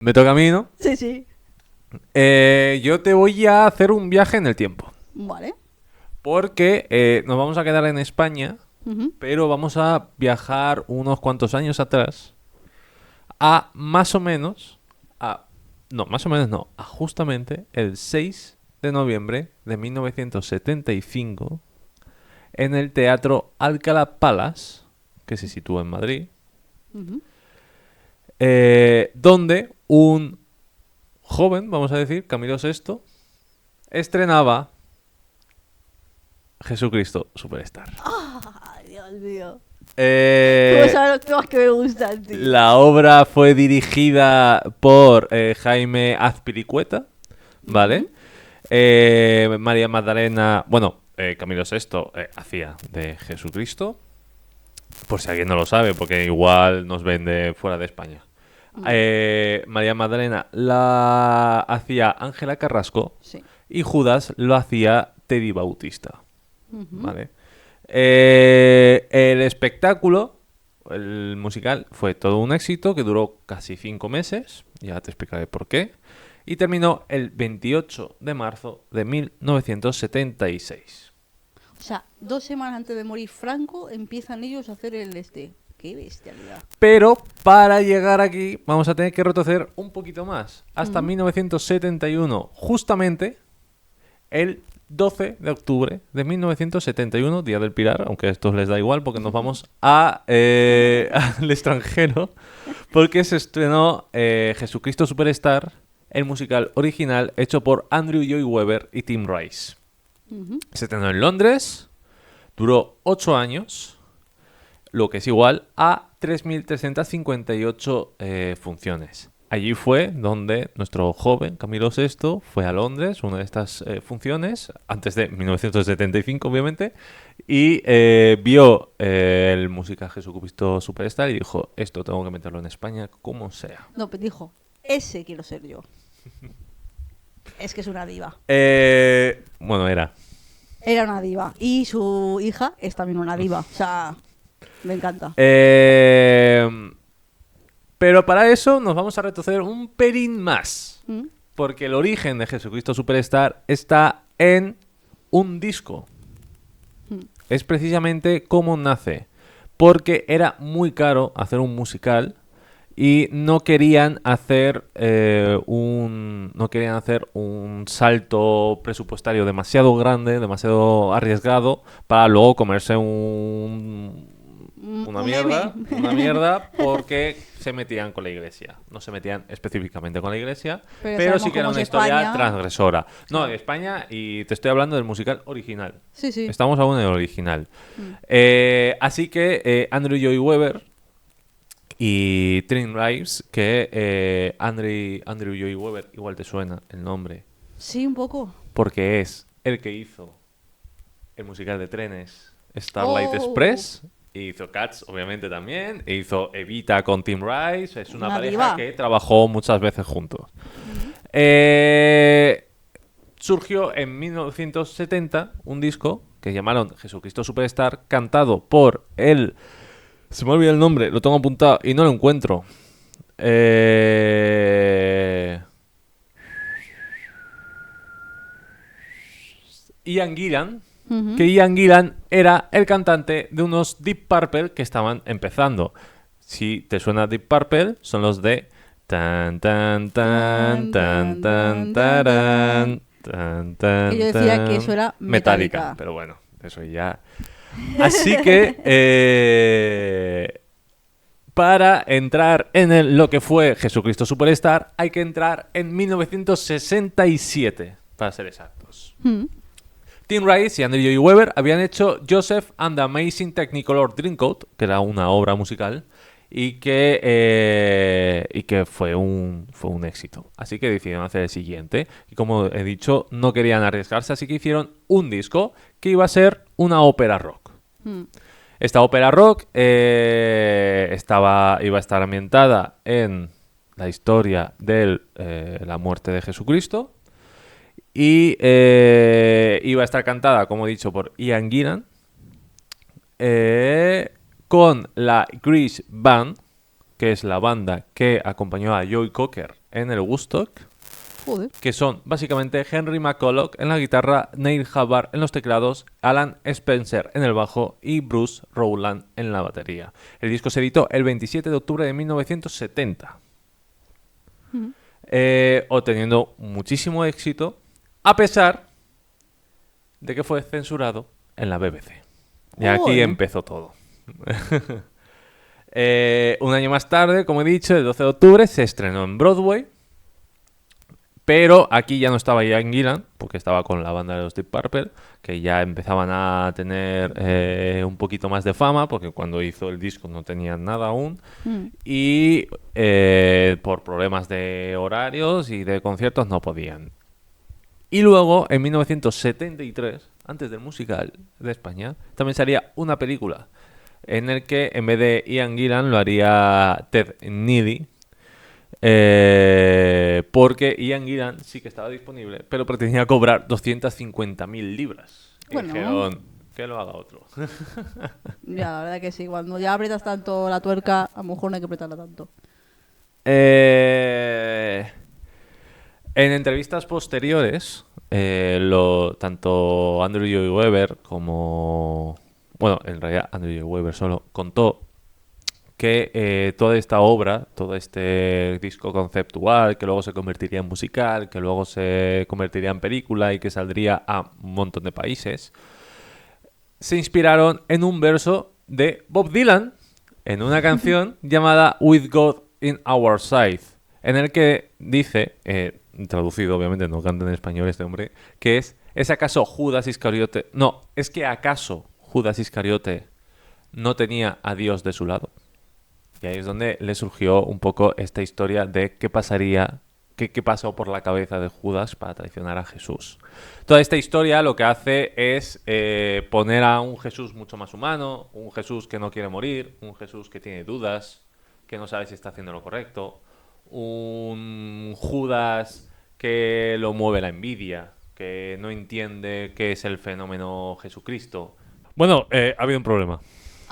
Me toca a mí, ¿no? Sí, sí. Yo te voy a hacer un viaje en el tiempo. Vale. Porque nos vamos a quedar en España, Ujú. pero vamos a viajar unos cuantos años atrás a más o menos, no, más o menos no, a justamente el 6 de noviembre de 1975 en el Teatro Alcalá Palace, que se sitúa en Madrid, Ujú. donde un joven, vamos a decir, Camilo Sesto, estrenaba Jesucristo Superstar. Ay, Dios mío. ¿Cómo Eh, sabes los temas que me gustan, tío? la obra fue dirigida por Jaime Azpilicueta, ¿vale? Ujú. María Magdalena, bueno, Camilo Sesto hacía de Jesucristo, por si alguien no lo sabe, porque igual nos vende fuera de España. Mm. María Magdalena la hacía Ángela Carrasco Sí. y Judas lo hacía Teddy Bautista, Ujú. ¿vale? El espectáculo, el musical, fue todo un éxito que duró casi 5 meses, ya te explicaré por qué, y terminó el 28 de marzo de 1976. O sea, 2 semanas antes de morir Franco empiezan ellos a hacer el este. Qué bestialidad. Pero para llegar aquí vamos a tener que retroceder un poquito más, hasta Ujú. 1971, justamente el 12 de octubre de 1971, Día del Pilar, aunque a estos les da igual porque nos vamos al extranjero, porque se estrenó Jesucristo Superstar, el musical original hecho por Andrew Lloyd Webber y Tim Rice. Ujú. Se estrenó en Londres, duró 8 años, lo que es igual a 3.358 funciones. Allí fue donde nuestro joven Camilo Sesto fue a Londres, una de estas funciones, antes de 1975 obviamente, y vio el musical Jesucristo Superstar y dijo, esto tengo que meterlo en España como sea. No, pero dijo, ese quiero ser yo. Es que es una diva. Bueno, era. Era una diva. Y su hija es también una diva. O sea, me encanta. Eh, pero para eso nos vamos a retroceder un pelín más. Mm. Porque el origen de Jesucristo Superstar está en un disco. Mm. Es precisamente cómo nace. Porque era muy caro hacer un musical y no querían hacer un salto presupuestario demasiado grande, demasiado arriesgado para luego comerse una Un M. mierda porque se metían con la iglesia. No se metían específicamente con la iglesia, Pero pero sabemos sí que era cómo es una historia España. transgresora. No, de Claro. España, y te estoy hablando del musical original. Sí, sí. Estamos aún en el original. Mm. Así que Andrew Lloyd Webber y Tim Rice, que Andrew Lloyd Webber, igual te suena el nombre, Sí, un poco. porque es el que hizo el musical de trenes Starlight Oh, Express, e hizo Cats, obviamente también, e hizo Evita con Tim Rice, es una una pareja diva. que trabajó muchas veces juntos. Ujú. Eh, Surgió en 1970 un disco que llamaron Jesucristo Superstar, cantado por el... Se me olvida el nombre, lo tengo apuntado y no lo encuentro. Ian Gillan, Ujú. que Ian Gillan era el cantante de unos Deep Purple que estaban empezando. Si te suena Deep Purple, son los de tan tan tan Tan, tan tan, tan tan, tan, tan. taran, tan Que yo tan decía que eso tan era Metallica, Metallica. pero bueno, eso ya. Así que para entrar en lo que fue Jesucristo Superstar, hay que entrar en 1967, para ser exactos. Mm. Tim Rice y Andrew Lloyd Webber habían hecho Joseph and the Amazing Technicolor Dreamcoat, que era una obra musical, y que fue un éxito. Así que decidieron hacer el siguiente. Y como he dicho, no querían arriesgarse, así que hicieron un disco que iba a ser una ópera rock. Mm. Esta ópera rock iba a estar ambientada en la historia de la muerte de Jesucristo y iba a estar cantada, como he dicho, por Ian Gillan con la Grease Band, que es la banda que acompañó a Joe Cocker en el Woodstock, Joder. que son básicamente Henry McCulloch en la guitarra, Neil Hubbard en los teclados, Alan Spencer en el bajo y Bruce Rowland en la batería. El disco se editó el 27 de octubre de 1970, obteniendo muchísimo éxito, a pesar de que fue censurado en la BBC. Y aquí Joder. empezó todo. Un año más tarde, como he dicho, el 12 de octubre, se estrenó en Broadway. Pero aquí ya no estaba Ian Gillan, porque estaba con la banda de los Deep Purple, que ya empezaban a tener un poquito más de fama, porque cuando hizo el disco no tenían nada aún. Y por problemas de horarios y de conciertos no podían. Y luego, en 1973, antes del musical de España, también salía una película en el que en vez de Ian Gillan lo haría Ted Neely, porque Ian Gillan sí que estaba disponible, pero pretendía cobrar 250.000 libras. Y Bueno. dijeron que lo haga otro. Ya, la verdad que sí. Cuando ya aprietas tanto la tuerca, a lo mejor no hay que apretarla tanto. En entrevistas posteriores, tanto Andrew Lloyd Webber como... Bueno, en realidad Andrew Lloyd Webber solo contó que toda esta obra, todo este disco conceptual, que luego se convertiría en musical, que luego se convertiría en película y que saldría a un montón de países, se inspiraron en un verso de Bob Dylan en una canción llamada With God in Our Side, en el que dice, traducido obviamente, no canta en español este hombre, que ¿es acaso Judas Iscariote? No, es que acaso Judas Iscariote no tenía a Dios de su lado. Y ahí es donde le surgió un poco esta historia de qué pasaría, qué pasó por la cabeza de Judas para traicionar a Jesús. Toda esta historia lo que hace es poner a un Jesús mucho más humano, un Jesús que no quiere morir, un Jesús que tiene dudas, que no sabe si está haciendo lo correcto, un Judas que lo mueve la envidia, que no entiende qué es el fenómeno Jesucristo. Bueno, ha habido un problema.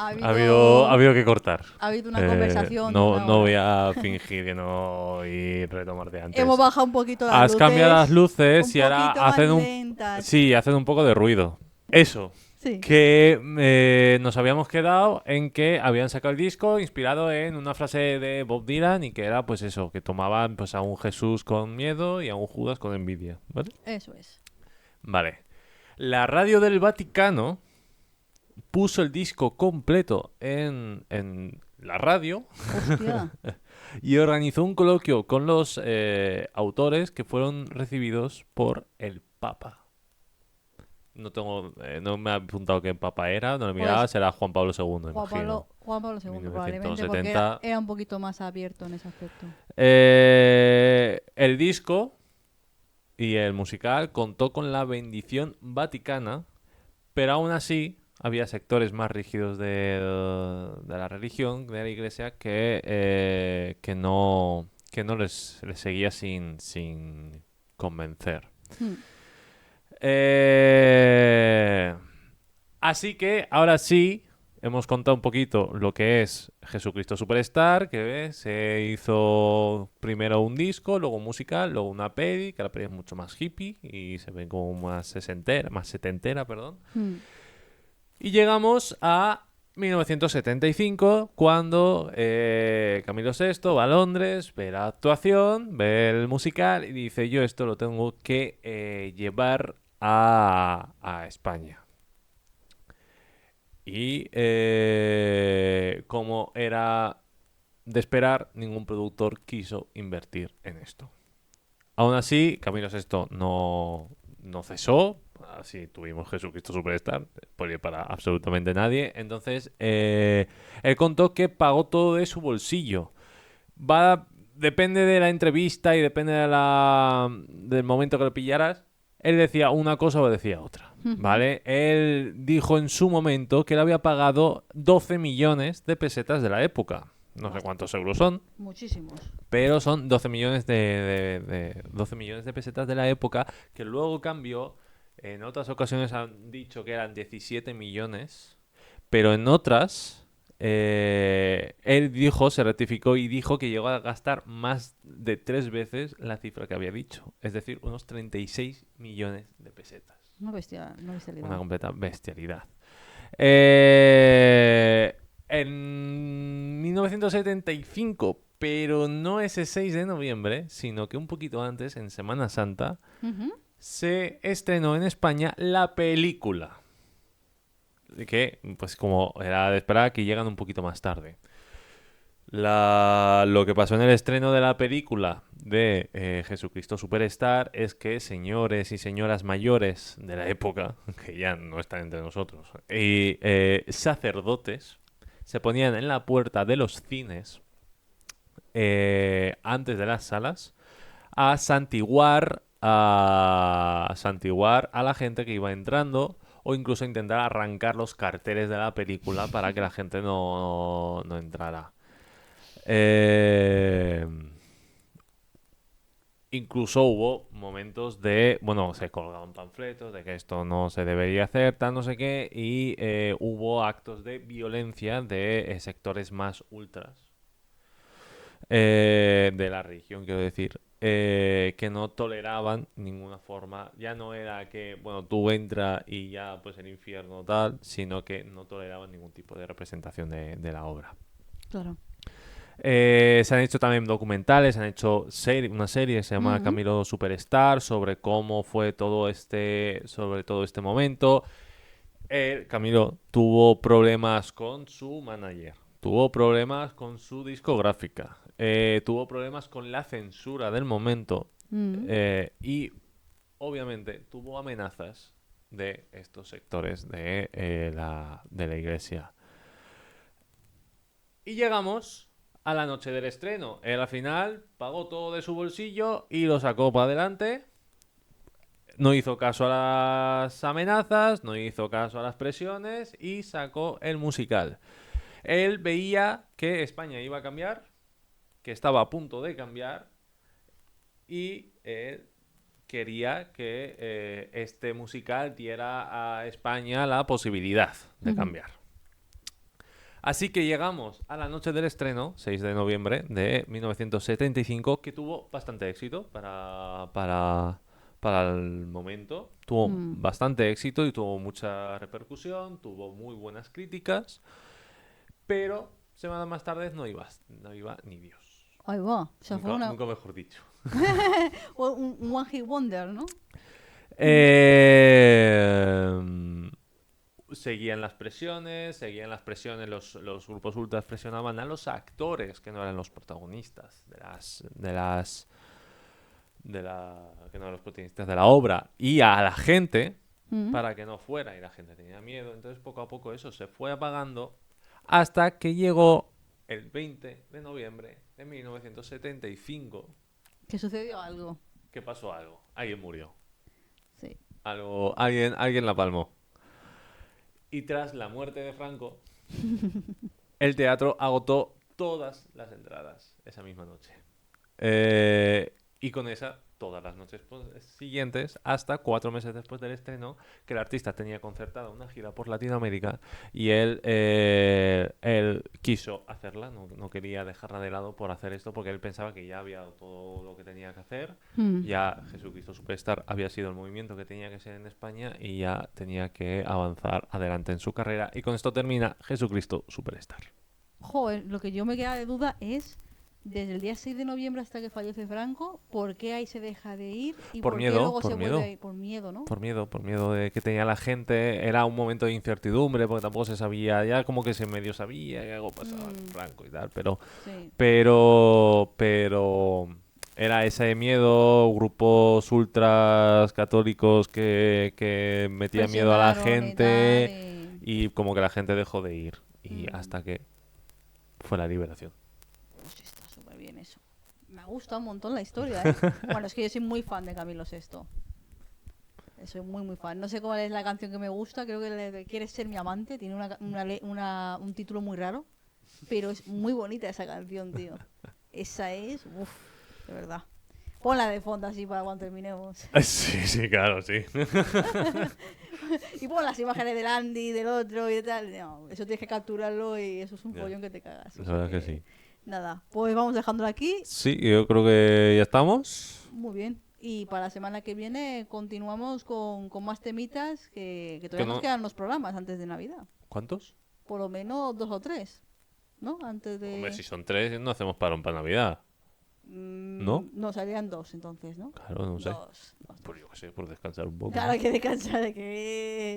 Ha habido que cortar. Ha habido una conversación. No, de una no hora. voy a fingir que no y retomar de antes. Hemos bajado un poquito las Has luces. cambiado las luces y ahora poquito más hacen lentas. Sí, hacen un poco de ruido. Eso. Sí. Que nos habíamos quedado en que habían sacado el disco inspirado en una frase de Bob Dylan y que era pues eso, que tomaban pues a un Jesús con miedo y a un Judas con envidia, ¿vale? Eso es. Vale. La radio del Vaticano puso el disco completo en la radio Hostia. y organizó un coloquio con los autores que fueron recibidos por el Papa. No me ha apuntado qué Papa era, no lo miraba, Pues, será Juan Pablo II, imagino. Juan Pablo II, probablemente, 1970. porque era un poquito más abierto en ese aspecto. El disco y el musical contó con la bendición vaticana, pero aún así había sectores más rígidos de la religión, de la iglesia, que no les seguía sin convencer. Así que ahora sí hemos contado un poquito lo que es Jesucristo Superstar, que se hizo primero un disco, luego un musical, luego una peli, que la peli es mucho más hippie y se ve como más setentera, perdón. Y llegamos a 1975, cuando Camilo VI va a Londres, ve la actuación, ve el musical y dice: yo esto lo tengo que llevar a España. Y como era de esperar, ningún productor quiso invertir en esto. Aún así, Camilo VI no cesó. Así tuvimos Jesucristo Superstar, spoiler para absolutamente nadie. Entonces, él contó que pagó todo de su bolsillo. Depende de la entrevista y depende del momento que lo pillaras. Él decía una cosa o decía otra, ¿vale? Él dijo en su momento que él había pagado 12 millones de pesetas de la época. No sé cuántos euros son. Muchísimos. Pero son 12 millones de 12 millones de pesetas de la época, que luego cambió. En otras ocasiones han dicho que eran 17 millones, pero en otras él dijo, se rectificó y dijo que llegó a gastar más de 3 veces la cifra que había dicho. Es decir, unos 36 millones de pesetas. Una bestialidad. Una completa bestialidad. En 1975, pero no ese 6 de noviembre, sino que un poquito antes, en Semana Santa, Ujú. se estrenó en España la película. Que, pues como era de esperar, que llegan un poquito más tarde. Lo que pasó en el estreno de la película de Jesucristo Superstar es que señores y señoras mayores de la época, que ya no están entre nosotros, y sacerdotes se ponían en la puerta de los cines antes de las salas a santiguar a la gente que iba entrando o incluso intentar arrancar los carteles de la película para que la gente no entrara. Eh, Incluso hubo momentos bueno, se colgaban panfletos de que esto no se debería hacer, tal, no sé qué, y hubo actos de violencia de sectores más ultras de la religión, quiero decir, que no toleraban ninguna forma. Ya no era que, bueno, tú entras y ya, pues el infierno tal, sino que no toleraban ningún tipo de representación de la obra. Claro. Se han hecho también documentales, se han hecho una serie que se llama Ujú. Camilo Superstar sobre cómo fue sobre todo este momento. Camilo tuvo problemas con su manager, tuvo problemas con su discográfica, tuvo problemas con la censura del momento Mm. y obviamente tuvo amenazas de estos sectores de la iglesia. Y llegamos a la noche del estreno. Él al final pagó todo de su bolsillo y lo sacó para adelante. No hizo caso a las amenazas, no hizo caso a las presiones y sacó el musical. Él veía que España iba a cambiar, que estaba a punto de cambiar y quería que este musical diera a España la posibilidad de Ujú. cambiar. Así que llegamos a la noche del estreno, 6 de noviembre de 1975, que tuvo bastante éxito para el momento. Tuvo Mm. bastante éxito y tuvo mucha repercusión, tuvo muy buenas críticas, pero semanas más tarde no iba ni Dios. Ahí va. O sea, fue Nunca mejor dicho. un One Hit Wonder, ¿no? Eh, seguían las presiones, los grupos ultras presionaban a los actores que no eran los protagonistas que no eran los protagonistas de la obra y a la gente Mm. para que no fuera y la gente tenía miedo, entonces poco a poco eso se fue apagando hasta que llegó el 20 de noviembre de 1975 Que sucedió algo. que pasó algo, alguien murió, Sí. alguien la palmó. Y tras la muerte de Franco, el teatro agotó todas las entradas esa misma noche. Y con esa, todas las noches siguientes, hasta 4 meses después del estreno, que el artista tenía concertada una gira por Latinoamérica y él quiso hacerla, no quería dejarla de lado por hacer esto, porque él pensaba que ya había dado todo lo que tenía que hacer. Mm. Ya Jesucristo Superstar había sido el movimiento que tenía que ser en España y ya tenía que avanzar adelante en su carrera. Y con esto termina Jesucristo Superstar. Joder, lo que yo me queda de duda es, desde el día 6 de noviembre hasta que fallece Franco, ¿por qué ahí se deja de ir y Por por qué miedo, luego por se vuelve miedo. a ir? Por miedo, ¿no? Por miedo de que tenía la gente. Era un momento de incertidumbre porque tampoco se sabía, ya como que se medio sabía que algo pasaba con Mm. Franco y tal, pero, Sí. pero, pero era ese miedo, grupos ultras católicos que metían miedo a la Presionaron y tal. gente y como que la gente dejó de ir y Mm. hasta que fue la liberación. Pues está súper bien eso. Me ha gustado un montón la historia, ¿eh? Bueno, es que yo soy muy fan de Camilo Sesto. Soy muy, muy fan. No sé cuál es la canción que me gusta. Creo que la de Quieres ser mi amante. Tiene un título muy raro. Pero es muy bonita esa canción, tío. Esa es... Uff, de verdad. Ponla de fondo así para cuando terminemos. Sí, sí, claro, sí. Y pon las imágenes del Andy, del otro y de tal. No, eso tienes que capturarlo y eso es un Ya. follón que te cagas. La verdad que sí. Nada, pues vamos dejándolo aquí. Sí, yo creo que ya estamos. Muy bien. Y para la semana que viene continuamos con más temitas que todavía Que no- nos quedan los programas antes de Navidad. ¿Cuántos? Por lo menos 2 o 3, ¿no? Antes de... Hombre, si son 3, no hacemos parón para Navidad. ¿No? No, salían 2 entonces, ¿no? Claro, no sé. Dos. Pues yo qué sé, por descansar un poco. Claro, hay que descansar, hay que...